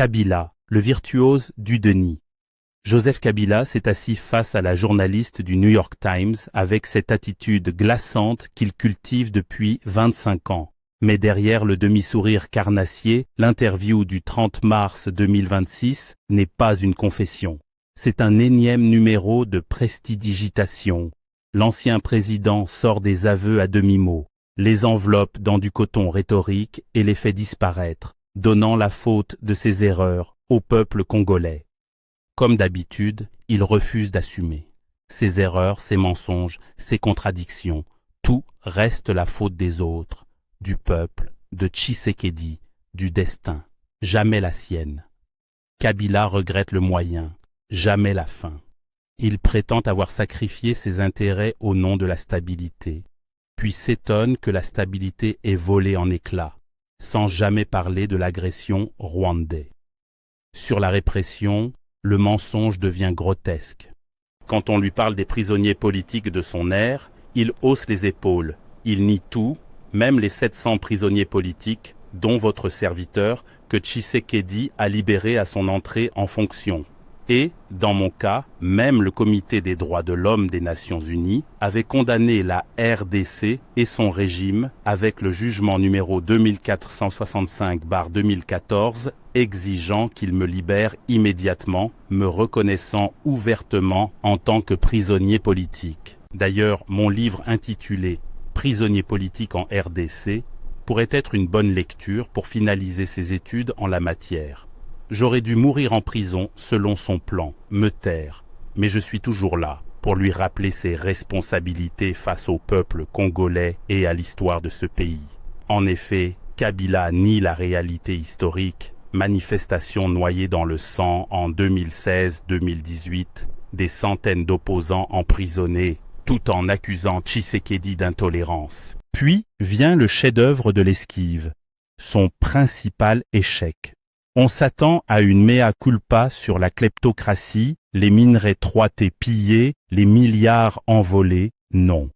Kabila, le virtuose du déni. Joseph Kabila s'est assis face à la journaliste du New York Times avec cette attitude glaçante qu'il cultive depuis 25 ans. Mais derrière le demi-sourire carnassier, l'interview du 30 mars 2026 n'est pas une confession. C'est un énième numéro de prestidigitation. L'ancien président sort des aveux à demi-mot, les enveloppe dans du coton rhétorique et les fait disparaître, donnant la faute de ses erreurs au peuple congolais. Comme d'habitude, il refuse d'assumer. Ses erreurs, ses mensonges, ses contradictions, tout reste la faute des autres, du peuple, de Tshisekedi, du destin, jamais la sienne. Kabila regrette le moyen, jamais la fin. Il prétend avoir sacrifié ses intérêts au nom de la stabilité, puis s'étonne que la stabilité ait volé en éclats, sans jamais parler de l'agression rwandaise. Sur la répression, le mensonge devient grotesque. Quand on lui parle des prisonniers politiques de son ère, il hausse les épaules, il nie tout, même les 700 prisonniers politiques, dont votre serviteur, que Tshisekedi a libérés à son entrée en fonction. Et, dans mon cas, même le Comité des droits de l'homme des Nations Unies avait condamné la RDC et son régime avec le jugement numéro 2465/2014 exigeant qu'il me libère immédiatement, me reconnaissant ouvertement en tant que prisonnier politique. D'ailleurs, mon livre intitulé « Prisonnier politique en RDC » pourrait être une bonne lecture pour finaliser ses études en la matière. J'aurais dû mourir en prison selon son plan, me taire, mais je suis toujours là pour lui rappeler ses responsabilités face au peuple congolais et à l'histoire de ce pays. En effet, Kabila nie la réalité historique, manifestation noyée dans le sang en 2016-2018, des centaines d'opposants emprisonnés, tout en accusant Tshisekedi d'intolérance. Puis vient le chef-d'œuvre de l'esquive, son principal échec. On s'attend à une mea culpa sur la kleptocratie, les minerais 3T pillés, les milliards envolés. Non.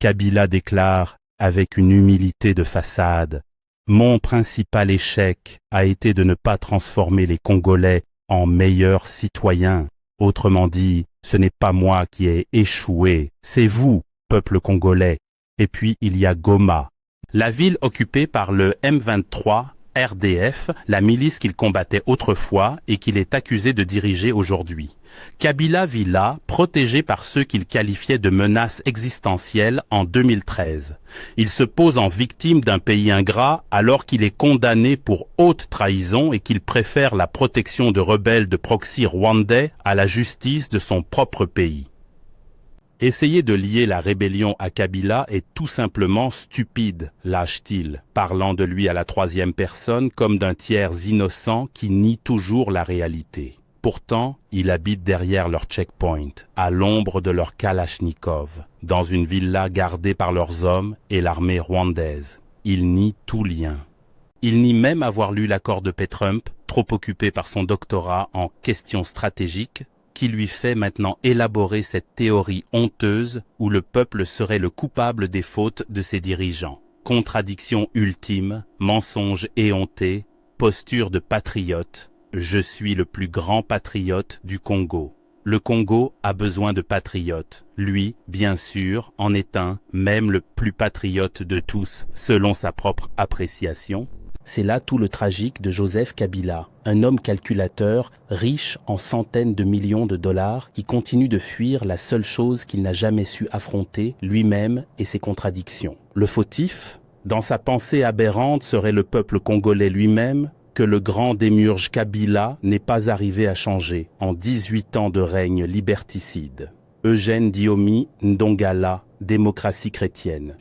Kabila déclare, avec une humilité de façade, « Mon principal échec a été de ne pas transformer les Congolais en meilleurs citoyens. Autrement dit, ce n'est pas moi qui ai échoué, c'est vous, peuple congolais. » Et puis il y a Goma, la ville occupée par le M23, RDF, la milice qu'il combattait autrefois et qu'il est accusé de diriger aujourd'hui. Kabila vit là, protégé par ceux qu'il qualifiait de menaces existentielles en 2013. Il se pose en victime d'un pays ingrat alors qu'il est condamné pour haute trahison et qu'il préfère la protection de rebelles de proxy rwandais à la justice de son propre pays. Essayer de lier la rébellion à Kabila est tout simplement stupide, lâche-t-il, parlant de lui à la troisième personne comme d'un tiers innocent qui nie toujours la réalité. Pourtant, il habite derrière leur checkpoint, à l'ombre de leur kalachnikov, dans une villa gardée par leurs hommes et l'armée rwandaise. Il nie tout lien. Il nie même avoir lu l'accord de paix Trump, trop occupé par son doctorat en questions stratégiques, qui lui fait maintenant élaborer cette théorie honteuse où le peuple serait le coupable des fautes de ses dirigeants. Contradiction ultime, mensonge éhonté, posture de patriote. Je suis le plus grand patriote du Congo. Le Congo a besoin de patriotes. Lui, bien sûr, en est un, même le plus patriote de tous, selon sa propre appréciation. C'est là tout le tragique de Joseph Kabila, un homme calculateur, riche en centaines de millions de dollars, qui continue de fuir la seule chose qu'il n'a jamais su affronter, lui-même et ses contradictions. Le fautif, dans sa pensée aberrante, serait le peuple congolais lui-même, que le grand démiurge Kabila n'est pas arrivé à changer en 18 ans de règne liberticide. Eugène Diomi Ndongala, Démocratie chrétienne.